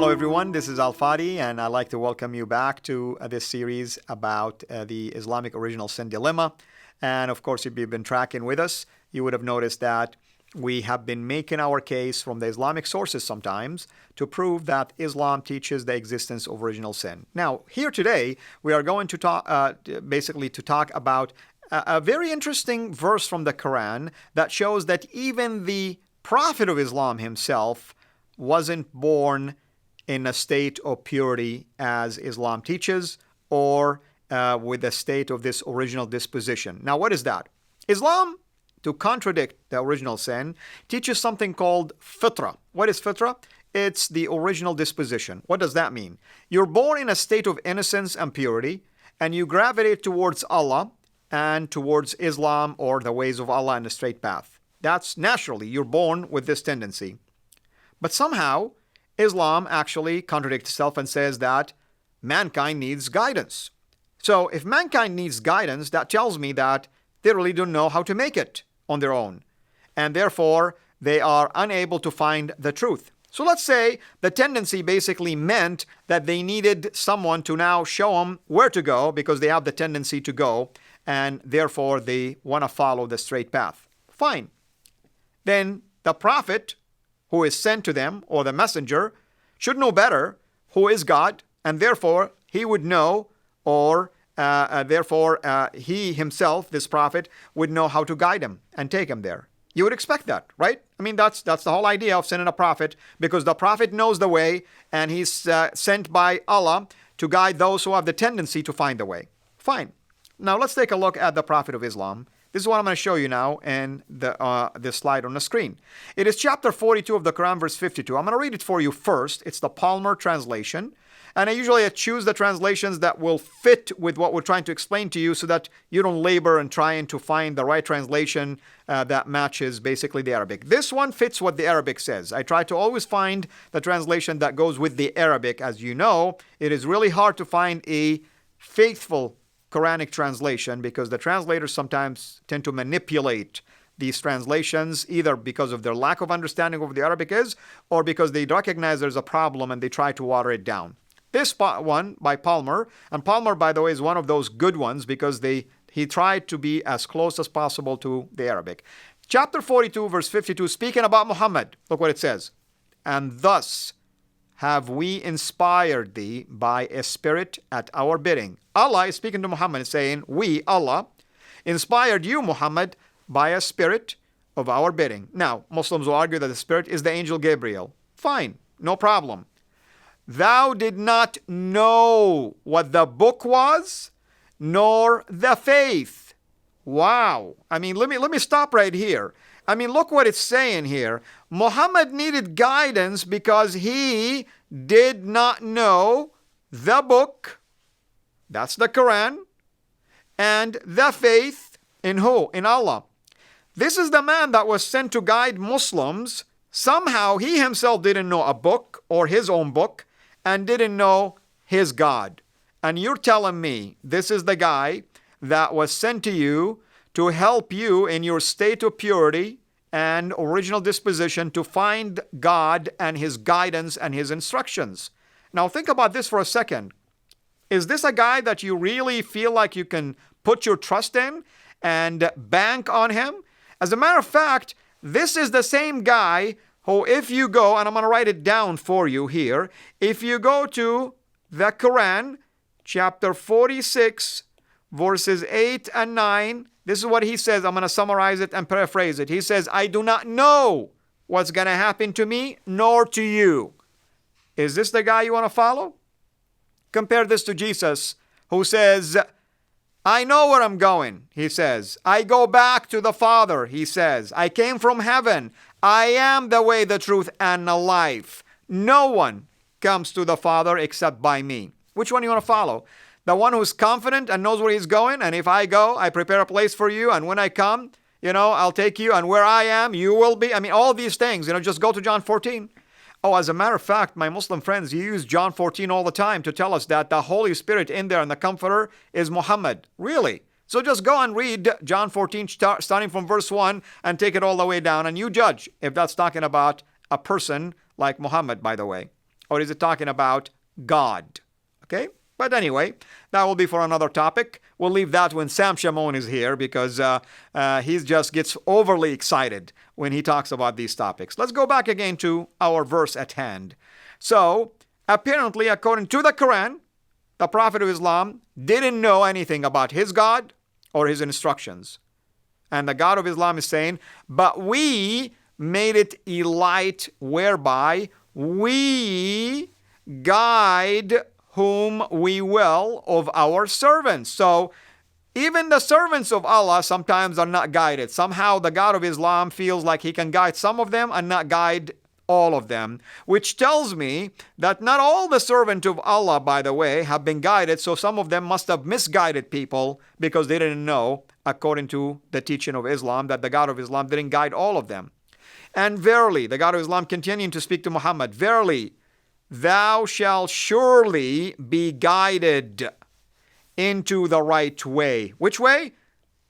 Hello everyone, this is Fadi, and I'd like to welcome you back to this series about the Islamic original sin dilemma. And of course, if you've been tracking with us, you would have noticed that we have been making our case from the Islamic sources sometimes to prove that Islam teaches the existence of original sin. Now, here today, we are going to talk about a very interesting verse from the Quran that shows that even the Prophet of Islam himself wasn't born in a state of purity as Islam teaches, or with a state of this original disposition. Now, what is that? Islam, to contradict the original sin, teaches something called fitra. What is fitra? It's the original disposition. What does that mean? You're born in a state of innocence and purity, and you gravitate towards Allah and towards Islam or the ways of Allah in the straight path. That's naturally, you're born with this tendency. But somehow, Islam actually contradicts itself and says that mankind needs guidance. So if mankind needs guidance, that tells me that they really don't know how to make it on their own. And therefore, they are unable to find the truth. So let's say the tendency basically meant that they needed someone to now show them where to go because they have the tendency to go, and therefore they want to follow the straight path. Fine. Then the Prophet who is sent to them, or the messenger, should know better who is God, and therefore he would know, or he himself, this prophet, would know how to guide him and take him there. You would expect that, right? I mean, that's the whole idea of sending a prophet, because the prophet knows the way, and he's sent by Allah to guide those who have the tendency to find the way. Fine. Now let's take a look at the Prophet of Islam. This is what I'm going to show you now in this slide on the screen. It is chapter 42 of the Quran, verse 52. I'm going to read it for you first. It's the Palmer translation. And I usually choose the translations that will fit with what we're trying to explain to you so that you don't labor in trying to find the right translation that matches basically the Arabic. This one fits what the Arabic says. I try to always find the translation that goes with the Arabic. As you know, it is really hard to find a faithful Quranic translation because the translators sometimes tend to manipulate these translations either because of their lack of understanding of what the Arabic is or because they recognize there's a problem and they try to water it down. This one by Palmer, and Palmer, by the way, is one of those good ones because he tried to be as close as possible to the Arabic. Chapter 42, verse 52, speaking about Muhammad, look what it says. And thus have we inspired thee by a spirit at our bidding. Allah is speaking to Muhammad saying, we, Allah, inspired you, Muhammad, by a spirit of our bidding. Now, Muslims will argue that the spirit is the angel Gabriel. Fine, no problem. Thou did not know what the book was, nor the faith. Wow. I mean, let me stop right here. I mean, look what it's saying here. Muhammad needed guidance because he did not know the book, that's the Quran, and the faith in who? In Allah. This is the man that was sent to guide Muslims. Somehow he himself didn't know a book or his own book and didn't know his God. And you're telling me this is the guy that was sent to you to help you in your state of purity and original disposition to find God and his guidance and his instructions. Now think about this for a second. Is this a guy that you really feel like you can put your trust in and bank on him? As a matter of fact, this is the same guy who, if you go, and I'm going to write it down for you here, if you go to the Quran, chapter 46, verses 8 and 9, this is what he says. I'm going to summarize it and paraphrase it. He says, I do not know what's going to happen to me, nor to you. Is this the guy you want to follow? Compare this to Jesus, who says, I know where I'm going, he says. I go back to the Father, he says. I came from heaven. I am the way, the truth, and the life. No one comes to the Father except by me. Which one do you want to follow? The one who's confident and knows where he's going, and if I go, I prepare a place for you, and when I come, I'll take you, and where I am, you will be. I mean, all these things, just go to John 14. Oh, as a matter of fact, my Muslim friends use John 14 all the time to tell us that the Holy Spirit in there and the Comforter is Muhammad. Really? So just go and read John 14, starting from verse 1, and take it all the way down, and you judge if that's talking about a person like Muhammad, by the way. or is it talking about God? Okay? But anyway, that will be for another topic. We'll leave that when Sam Shamoun is here, because he just gets overly excited when he talks about these topics. Let's go back again to our verse at hand. So, apparently, according to the Quran, the Prophet of Islam didn't know anything about his God or his instructions. And the God of Islam is saying, but we made it a light whereby we guide whom we will of our servants. So even the servants of Allah sometimes are not guided. Somehow the God of Islam feels like he can guide some of them and not guide all of them, which tells me that not all the servants of Allah, by the way, have been guided. So some of them must have misguided people because they didn't know, according to the teaching of Islam, that the God of Islam didn't guide all of them. And verily, the God of Islam continuing to speak to Muhammad, verily, thou shalt surely be guided into the right way. Which way?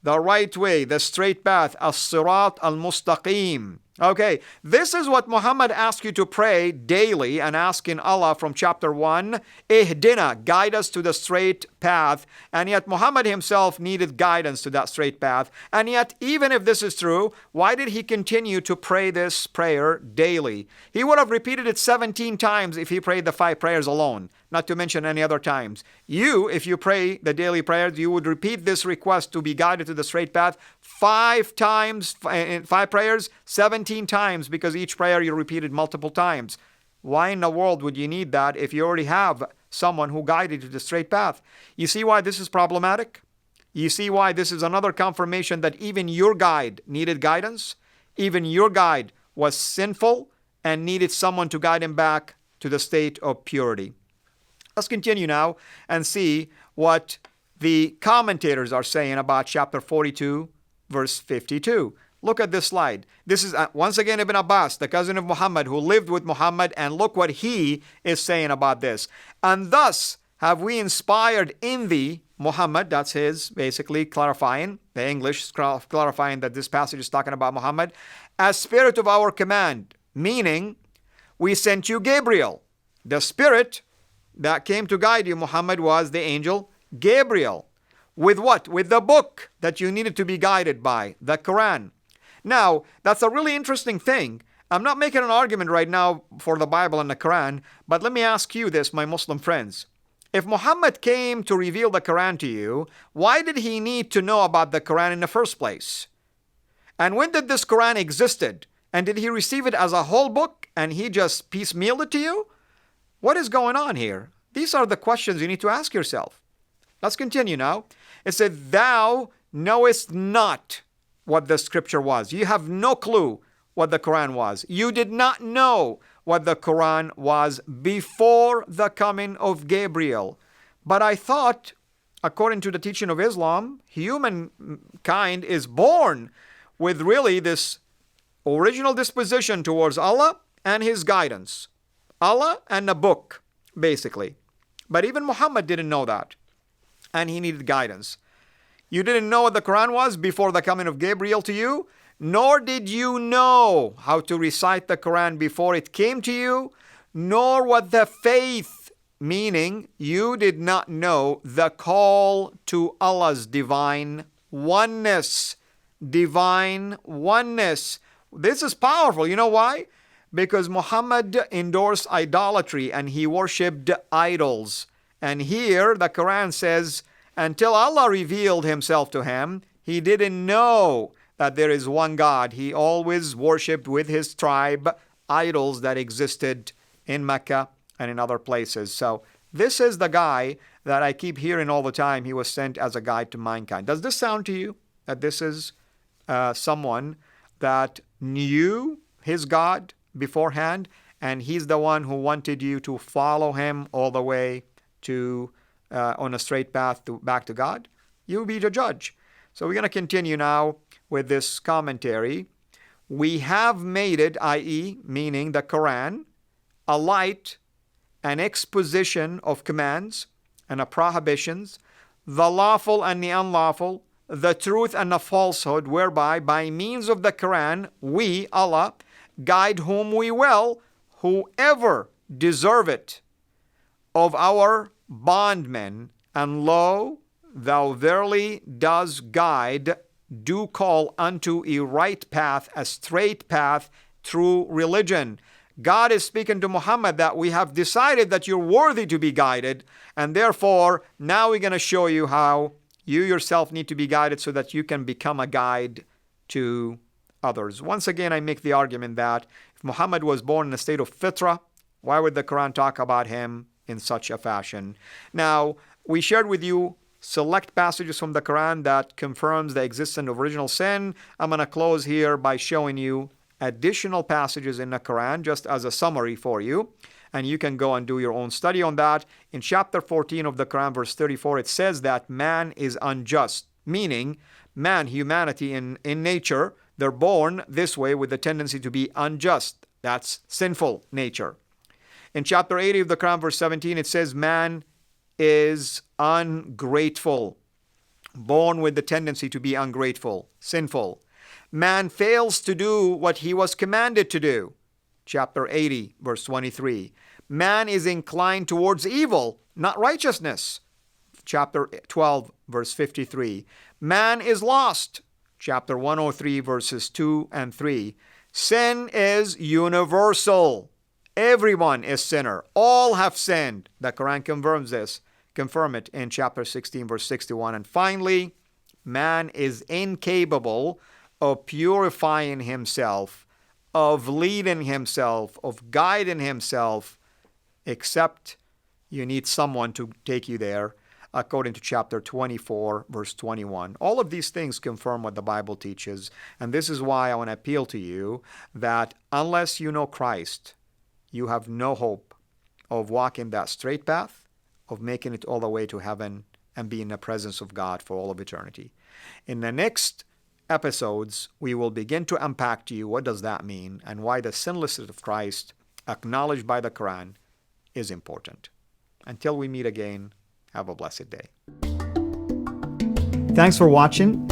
The right way, the straight path, ash-shuraa al-mustaqim. Okay, this is what Muhammad asks you to pray daily and ask in Allah from chapter 1, Ihdina, guide us to the straight path. And yet Muhammad himself needed guidance to that straight path. And yet, even if this is true, why did he continue to pray this prayer daily? He would have repeated it 17 times if he prayed the 5 prayers alone, not to mention any other times. You, if you pray the daily prayers, you would repeat this request to be guided to the straight path 5 times, 5 prayers, 17 times, because each prayer you repeated multiple times. Why in the world would you need that if you already have someone who guided you to the straight path? You see why this is problematic? You see why this is another confirmation that even your guide needed guidance? Even your guide was sinful and needed someone to guide him back to the state of purity. Let's continue now and see what the commentators are saying about chapter 42, verse 52. Look at this slide. This is once again Ibn Abbas, the cousin of Muhammad, who lived with Muhammad, and look what he is saying about this. And thus have we inspired in thee, Muhammad, that's his basically clarifying, the English clarifying that this passage is talking about Muhammad, as spirit of our command, meaning we sent you Gabriel. The spirit that came to guide you, Muhammad, was the angel Gabriel. With what? With the book that you needed to be guided by, the Quran. Now, that's a really interesting thing. I'm not making an argument right now for the Bible and the Quran, but let me ask you this, my Muslim friends. If Muhammad came to reveal the Quran to you, why did he need to know about the Quran in the first place? And when did this Quran existed? And did he receive it as a whole book and he just piecemealed it to you? What is going on here? These are the questions you need to ask yourself. Let's continue now. It said, thou knowest not what the scripture was. You have no clue what the Quran was. You did not know what the Quran was before the coming of Gabriel. But I thought, according to the teaching of Islam, humankind is born with really this original disposition towards Allah and His guidance. Allah and the book, basically. But even Muhammad didn't know that. And he needed guidance. You didn't know what the Quran was before the coming of Gabriel to you, nor did you know how to recite the Quran before it came to you, nor what the faith, meaning you did not know the call to Allah's divine oneness. Divine oneness. This is powerful. You know why? Because Muhammad endorsed idolatry and he worshipped idols. And here the Quran says, until Allah revealed himself to him, he didn't know that there is one God. He always worshipped with his tribe idols that existed in Mecca and in other places. So this is the guy that I keep hearing all the time. He was sent as a guide to mankind. Does this sound to you that this is someone that knew his God beforehand, and he's the one who wanted you to follow him all the way to on a straight path back to God? You be the judge. So we're going to continue now with this commentary. We have made it, i.e., meaning the Quran, a light, an exposition of commands and of prohibitions, the lawful and the unlawful, the truth and the falsehood, whereby by means of the Quran, we, Allah, guide whom we will, whoever deserve it of our bondmen, and lo, thou verily dost guide, do call unto a right path, a straight path, through religion. God is speaking to Muhammad that we have decided that you're worthy to be guided, and therefore now we're going to show you how you yourself need to be guided so that you can become a guide to others. Once again, I make the argument that if Muhammad was born in a state of fitrah, why would the Quran talk about him in such a fashion? Now, we shared with you select passages from the Quran that confirms the existence of original sin. I'm going to close here by showing you additional passages in the Quran just as a summary for you, and you can go and do your own study on that. In chapter 14 of the Quran, verse 34, it says that man is unjust, meaning man, humanity in nature, they're born this way with the tendency to be unjust. That's sinful nature. In chapter 80 of the Quran, verse 17, it says man is ungrateful, born with the tendency to be ungrateful, sinful. Man fails to do what he was commanded to do. Chapter 80, verse 23. Man is inclined towards evil, not righteousness. Chapter 12, verse 53. Man is lost. Chapter 103, verses 2 and 3. Sin is universal. Everyone is sinner. All have sinned. The Quran confirms this. Confirm it in chapter 16, verse 61. And finally, man is incapable of purifying himself, of leading himself, of guiding himself, except you need someone to take you there, according to chapter 24, verse 21. All of these things confirm what the Bible teaches, and this is why I want to appeal to you that unless you know Christ, you have no hope of walking that straight path, of making it all the way to heaven and be in the presence of God for all of eternity. In the next episodes, we will begin to unpack to you what does that mean and why the sinlessness of Christ, acknowledged by the Quran, is important. Until we meet again, have a blessed day. Thanks for watching.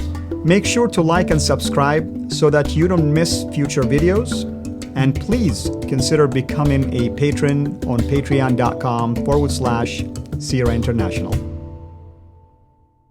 Make sure to like and subscribe so that you don't miss future videos. And please consider becoming a patron on patreon.com/CIRA International.